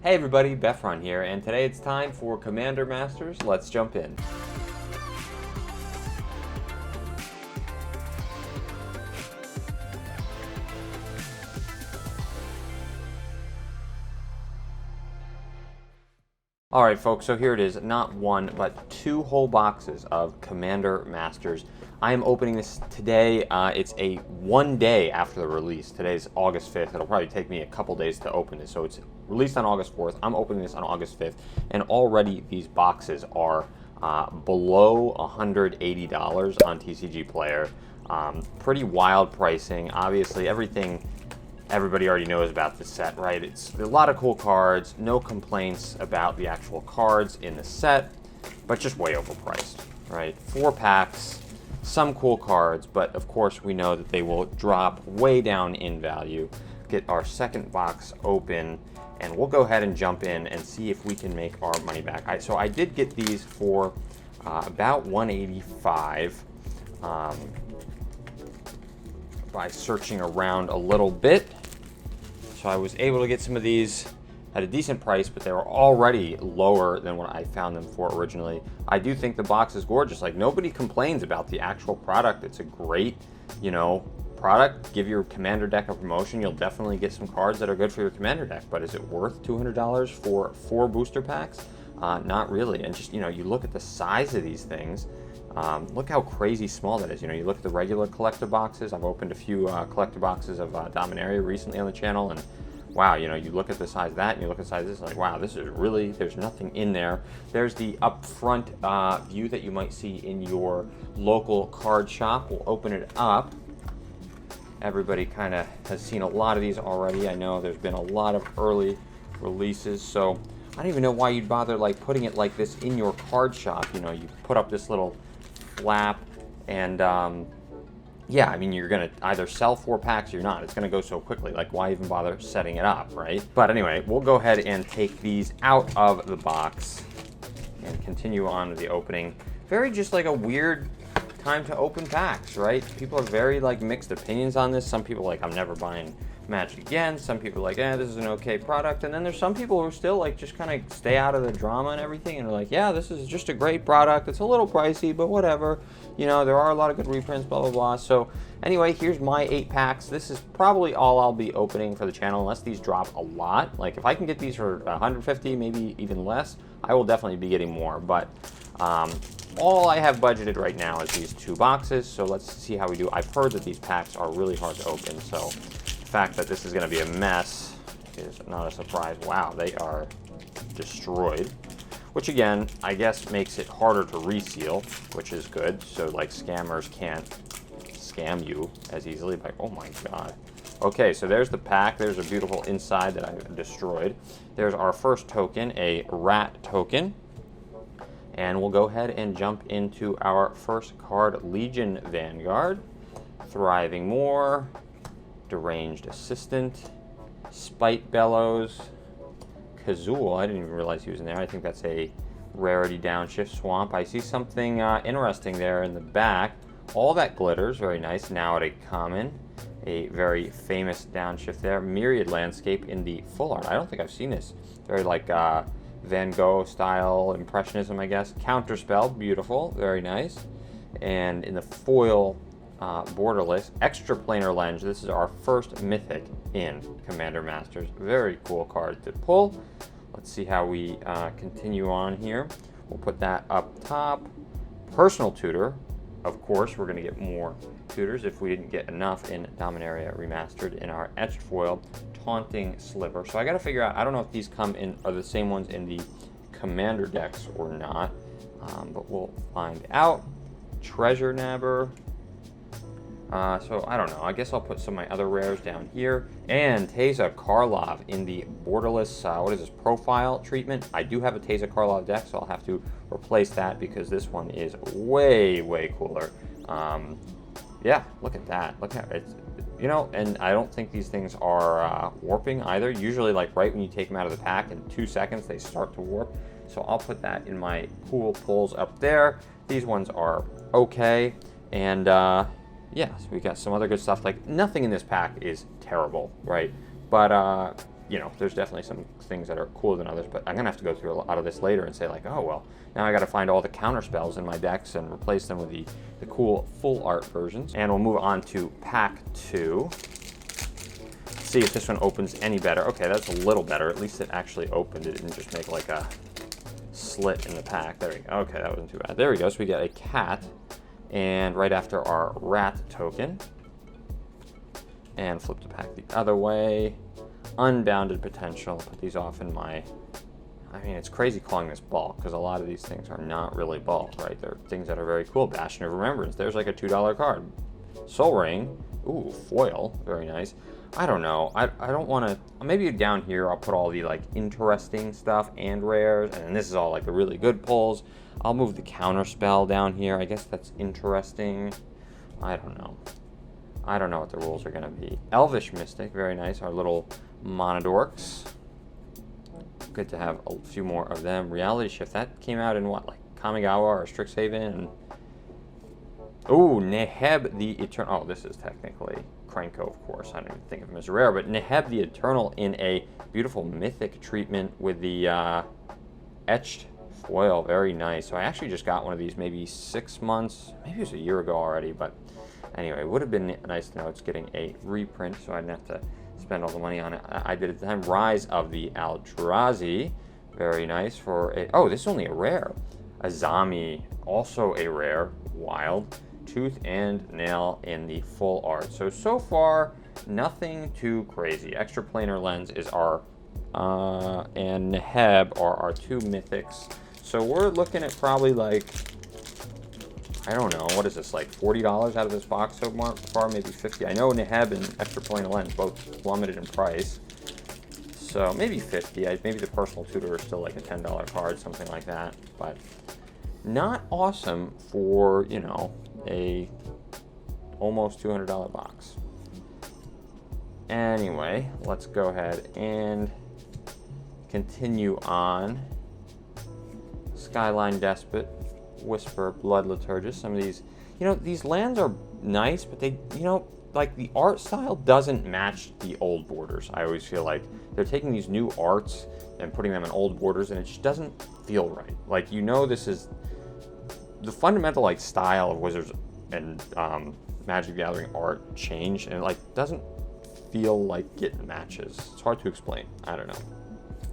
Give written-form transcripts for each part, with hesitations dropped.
Hey everybody, Befron here, and today it's time for Commander Masters. Let's jump in. Alright folks, so here it is, not one, but two whole boxes of Commander Masters. I am opening this today. It's a 1 day after the release. Today's August 5th. It'll probably take me a couple days to open this. So it's released on August 4th. I'm opening this on August 5th. And already these boxes are below $180 on TCG Player. Pretty wild pricing. Obviously, everybody already knows about this set, right? It's a lot of cool cards, no complaints about the actual cards in the set, but just way overpriced, right? 4 packs, some cool cards, but of course we know that they will drop way down in value. Get our second box open, and we'll go ahead and jump in and see if we can make our money back. So I did get these for about $185. By searching around a little bit. So I was able to get some of these at a decent price, but they were already lower than what I found them for originally. I do think the box is gorgeous. Like, nobody complains about the actual product. It's a great, product. Give your commander deck a promotion. You'll definitely get some cards that are good for your commander deck, but is it worth $200 for 4 booster packs? Not really. And just, you look at the size of these things. Look how crazy small that is. You look at the regular collector boxes. I've opened a few collector boxes of Dominaria recently on the channel, and wow, you look at the size of that and you look at the size of this, like, wow, this is really, there's nothing in there. There's the upfront view that you might see in your local card shop. We'll open it up. Everybody kind of has seen a lot of these already. I know there's been a lot of early releases, so I don't even know why you'd bother like putting it like this in your card shop. You put up this little flap, and yeah, I mean, you're gonna either sell 4 packs or you're not. It's gonna go so quickly, like, why even bother setting it up, right? But anyway, we'll go ahead and take these out of the box and continue on with the opening. Very just like a weird time to open packs, right? People have very like mixed opinions on this. Some people like, I'm never buying Magic again. Some people are like, this is an okay product. And then there's some people who are still like, just kind of stay out of the drama and everything, and are like, yeah, this is just a great product. It's a little pricey, but whatever. There are a lot of good reprints, blah, blah, blah. So anyway, here's my 8 packs. This is probably all I'll be opening for the channel, unless these drop a lot. Like, if I can get these for 150, maybe even less, I will definitely be getting more. But all I have budgeted right now is these 2 boxes. So let's see how we do. I've heard that these packs are really hard to open, so the fact that this is going to be a mess is not a surprise. Wow, they are destroyed, which again, I guess makes it harder to reseal, which is good. So like, scammers can't scam you as easily. Like, oh my god. Okay, so there's the pack. There's a beautiful inside that I destroyed. There's our first token, a rat token. And we'll go ahead and jump into our first card, Legion Vanguard, Thriving Moor, Deranged Assistant, Spite Bellows, Kazul. I didn't even realize he was in there. I think that's a rarity downshift swamp. I see something interesting there in the back. All that glitters, very nice. Now at a common, a very famous downshift there. Myriad Landscape in the full art. I don't think I've seen this. Very like Van Gogh style impressionism, I guess. Counterspell, beautiful, very nice. And in the foil, borderless, extra planar lens. This is our first mythic in Commander Masters. Very cool card to pull. Let's see how we continue on here. We'll put that up top. Personal Tutor. Of course, we're going to get more tutors if we didn't get enough in Dominaria Remastered. In our etched foil, Taunting Sliver. So I got to figure out, I don't know if these are the same ones in the Commander decks or not, but we'll find out. Treasure Nabber. So I don't know. I guess I'll put some of my other rares down here. And Teysa Karlov in the borderless, what is this, profile treatment. I do have a Teysa Karlov deck, so I'll have to replace that because this one is way, way cooler. Yeah, look at that. Look at it. And I don't think these things are warping either. Usually, like, right when you take them out of the pack, in 2 seconds, they start to warp. So I'll put that in my pool pulls up there. These ones are okay. And, yeah, so we got some other good stuff. Like, nothing in this pack is terrible, right? But you know, there's definitely some things that are cooler than others, but I'm gonna have to go through a lot of this later and say like, oh well, now I gotta find all the counter spells in my decks and replace them with the cool full art versions. And we'll move on to pack 2. See if this one opens any better. Okay, that's a little better. At least it actually opened. It didn't just make like a slit in the pack. There we go. Okay, that wasn't too bad. There we go. So we got a cat, and right after our rat token. And flip the pack the other way. Unbounded potential. Put these off in my... I mean, it's crazy calling this bulk, because a lot of these things are not really bulk, right? They're things that are very cool. Bastion of Remembrance. There's like a $2 card. Sol Ring. Ooh, foil. Very nice. I don't know. I don't want to... Maybe down here I'll put all the like interesting stuff and rares, and then this is all like the really good pulls. I'll move the counter spell down here. I guess that's interesting. I don't know. I don't know what the rules are going to be. Elvish Mystic. Very nice. Our little Monodorks. Good to have a few more of them. Reality Shift. That came out in what? Like Kamigawa or Strixhaven? Ooh, Neheb the Eternal. Oh, this is technically Krenko, of course. I don't even think of him as rare, but Neheb the Eternal in a beautiful mythic treatment with the etched foil. Very nice. So I actually just got one of these maybe 6 months, maybe it was a year ago already, but anyway, it would have been nice to know it's getting a reprint, so I didn't have to spend all the money on it. I did at the time. Rise of the Eldrazi. Very nice for a... Oh, this is only a rare. Azami, also a rare. Wild. Tooth and Nail in the full art. So far, nothing too crazy. Extra Planar Lens is our, and Neheb are our 2 mythics. So we're looking at probably like, I don't know, what is this, like $40 out of this box so far, maybe 50. I know Neheb and Extra Planar Lens both plummeted in price. So maybe 50. Maybe the Personal Tutor is still like a $10 card, something like that. But not awesome for, you know, a almost $200 box. Anyway, let's go ahead and continue on. Skyline Despot, Whisper, Blood Liturgist. Some of these, you know, these lands are nice, but they, you know, like the art style doesn't match the old borders. I always feel like they're taking these new arts and putting them in old borders, and it just doesn't feel right. Like, you know, this is the fundamental like style of Wizards and Magic the Gathering art changed, and it like doesn't feel like it matches. It's hard to explain. I don't know.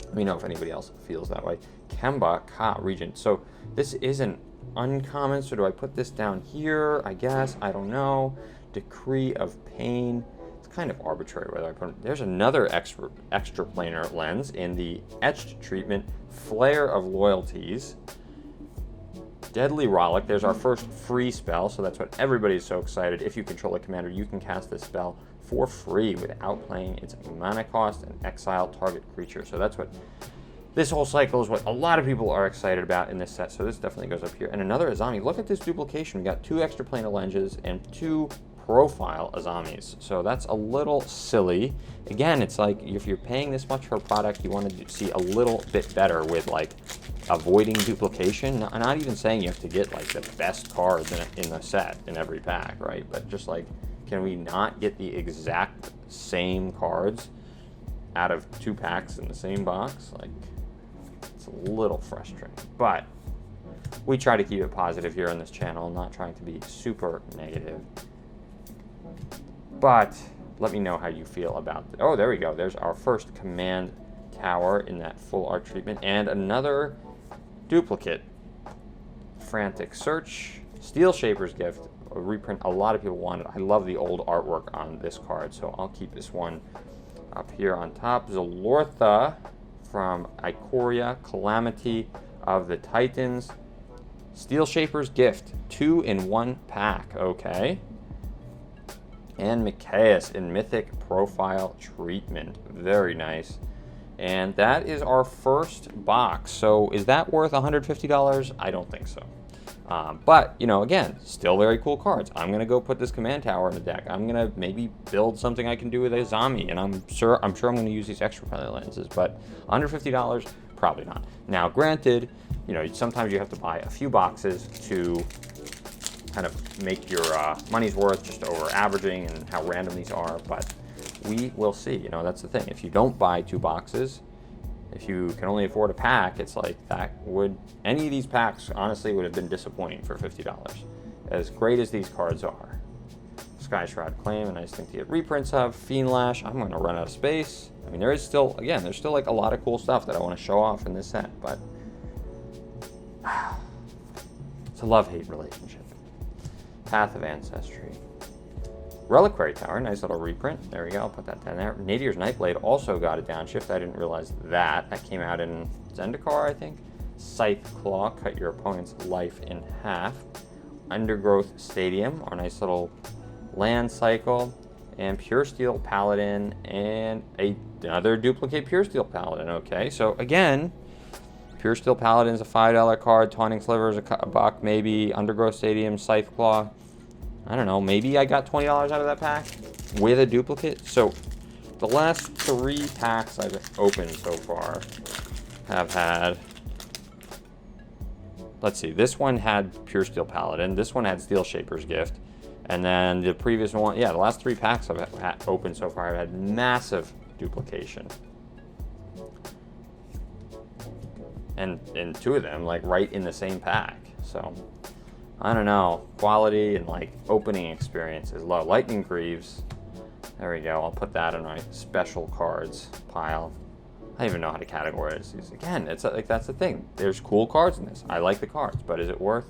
Let me know if anybody else feels that way. Kemba Ka Regent. So this isn't uncommon. So do I put this down here? I guess. I don't know. Decree of Pain. It's kind of arbitrary whether I put it. There's another extra planar lens in the etched treatment. Flare of Loyalties. Deadly Rollick. There's our first free spell, so that's what everybody's so excited. If you control a commander, you can cast this spell for free without playing its mana cost and exile target creature. So that's what this whole cycle is, what a lot of people are excited about in this set. So this definitely goes up here. And another Azami. Look at this duplication. We got 2 extra planar lenses and 2 profile Azamis. So that's a little silly. Again, it's like if you're paying this much for a product, you want to see a little bit better with like avoiding duplication. I'm not even saying you have to get like the best cards in the set in every pack, right? But just like, can we not get the exact same cards out of 2 packs in the same box? Like, it's a little frustrating. But we try to keep it positive here on this channel, not trying to be super negative. But let me know how you feel about it. Oh, there we go. There's our first command tower in that full art treatment, and another duplicate. Frantic Search, Steel Shaper's Gift, a reprint a lot of people wanted. I love the old artwork on this card, so I'll keep this one up here on top. Zalortha from Ikoria, Calamity of the Titans. Steel Shaper's Gift, 2 in 1 pack, okay. And Mikaeus in Mythic Profile Treatment, very nice. And that is our first box. So is that worth $150? I don't think so. But, you know, again, still very cool cards. I'm going to go put this command tower in the deck. I'm going to maybe build something I can do with Azami, and I'm sure I'm going to use these extra planar lenses, but $150, probably not. Now, granted, you know, sometimes you have to buy a few boxes to kind of make your money's worth, just over averaging and how random these are, but we will see. You know, that's the thing. If you don't buy 2 boxes, if you can only afford a pack, it's like any of these packs honestly would have been disappointing for $50. As great as these cards are. Sky Shroud Claim, a nice thing to get reprints of. Fiend Lash, I'm going to run out of space. I mean, there's still like a lot of cool stuff that I want to show off in this set, but it's a love-hate relationship. Path of Ancestry. Reliquary Tower, nice little reprint. There we go, I'll put that down there. Nadier's Nightblade also got a downshift. I didn't realize that. That came out in Zendikar, I think. Scythe Claw, cut your opponent's life in half. Undergrowth Stadium, our nice little land cycle. And Pure Steel Paladin, and another duplicate Pure Steel Paladin. Okay, so again, Pure Steel Paladin is a $5 card. Taunting Sliver is a buck, maybe. Undergrowth Stadium, Scythe Claw. I don't know, maybe I got $20 out of that pack with a duplicate. So the last 3 packs I've opened so far have had, let's see, this one had Pure Steel Paladin, this one had Steel Shaper's Gift, and then the previous one, the last 3 packs I've opened so far have had massive duplication. And 2 of them, like, right in the same pack, so I don't know, quality and like opening experience is low. Lightning Greaves, there we go, I'll put that in my special cards pile. I don't even know how to categorize these. Again, it's like, that's the thing, there's cool cards in this. I like the cards, but is it worth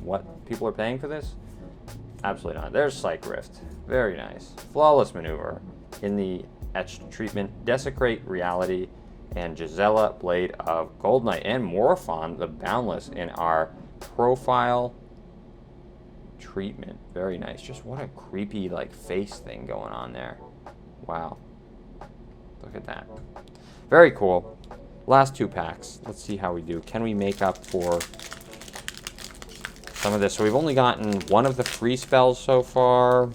what people are paying for this? Absolutely not. There's Psych Rift, very nice. Flawless Maneuver in the etched treatment. Desecrate Reality, and Gisela, Blade of Gold Knight, and Morophon the Boundless in our profile treatment. Very nice. Just what a creepy like face thing going on there. Wow, look at that. Very cool. Last 2 packs, let's see how we do. Can we make up for some of this? So we've only gotten 1 of the free spells so far.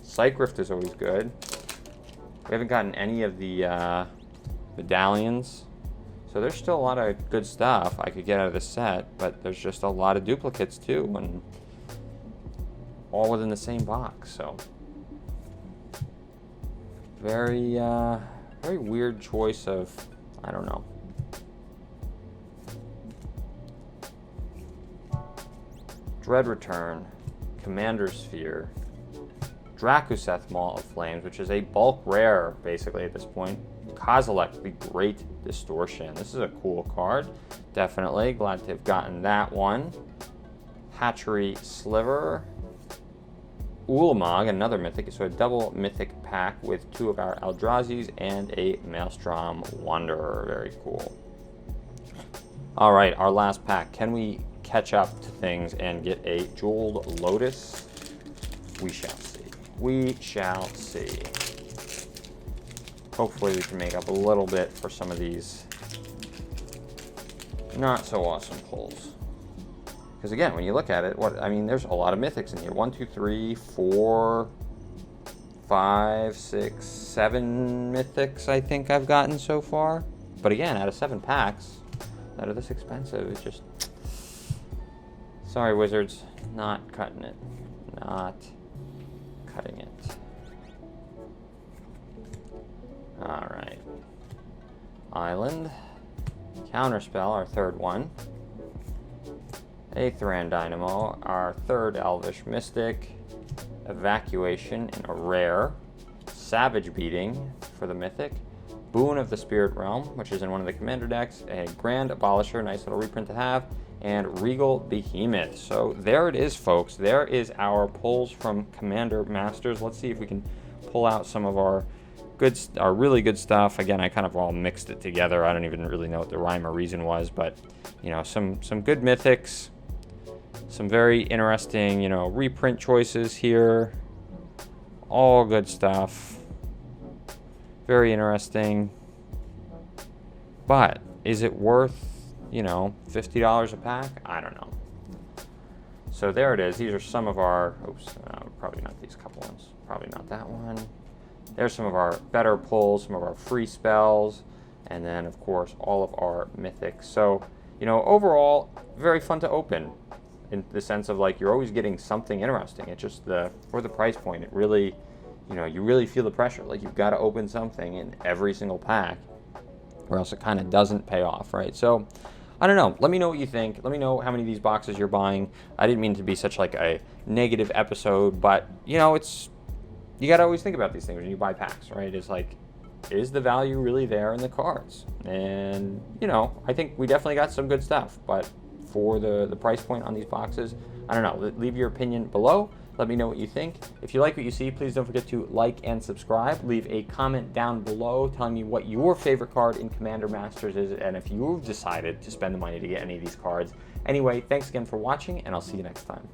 Psych Rift is always good. We haven't gotten any of the medallions. So there's still a lot of good stuff I could get out of this set, but there's just a lot of duplicates too, and all within the same box. So very, very weird choice of, I don't know. Dread Return, Commander Sphere, Drakuseth Maul of Flames, which is a bulk rare basically at this point. Kozilek, the Great Distortion. This is a cool card, definitely. Glad to have gotten that one. Hatchery Sliver. Ulamog, another mythic. So a double mythic pack with 2 of our Eldrazi's and a Maelstrom Wanderer. Very cool. All right, our last pack. Can we catch up to things and get a Jeweled Lotus? We shall see. We shall see. Hopefully we can make up a little bit for some of these not so awesome pulls. Because again, when you look at it, there's a lot of mythics in here. 1, 2, 3, 4, 5, 6, 7 mythics I think I've gotten so far. But again, out of 7 packs that are this expensive, it's just, sorry Wizards, not cutting it. Not cutting it. Alright. Island. Counterspell, our 3rd one. Aetheran Dynamo, our 3rd Elvish Mystic. Evacuation in a rare. Savage Beating for the Mythic. Boon of the Spirit Realm, which is in one of the Commander decks. A Grand Abolisher, nice little reprint to have. And Regal Behemoth. So there it is, folks. There is our pulls from Commander Masters. Let's see if we can pull out some of our really good stuff. Again, I kind of all mixed it together. I don't even really know what the rhyme or reason was, but you know, some good mythics, some very interesting, you know, reprint choices here. All good stuff. Very interesting. But is it worth, you know, $50 a pack? I don't know. So there it is. These are some of our, probably not these couple ones. Probably not that one. There's some of our better pulls, some of our free spells, and then, of course, all of our mythics. So, you know, overall, very fun to open in the sense of, like, you're always getting something interesting. It's just for the price point, it really, you really feel the pressure. Like, you've got to open something in every single pack, or else it kind of doesn't pay off, right? So, I don't know. Let me know what you think. Let me know how many of these boxes you're buying. I didn't mean to be such like a negative episode, but you got to always think about these things when you buy packs, right? It's like, is the value really there in the cards? And I think we definitely got some good stuff, but for the price point on these boxes, I don't know. Leave your opinion below. Let me know what you think. If you like what you see, please don't forget to like and subscribe. Leave a comment down below telling me what your favorite card in Commander Masters is, and if you've decided to spend the money to get any of these cards. Anyway, thanks again for watching, and I'll see you next time.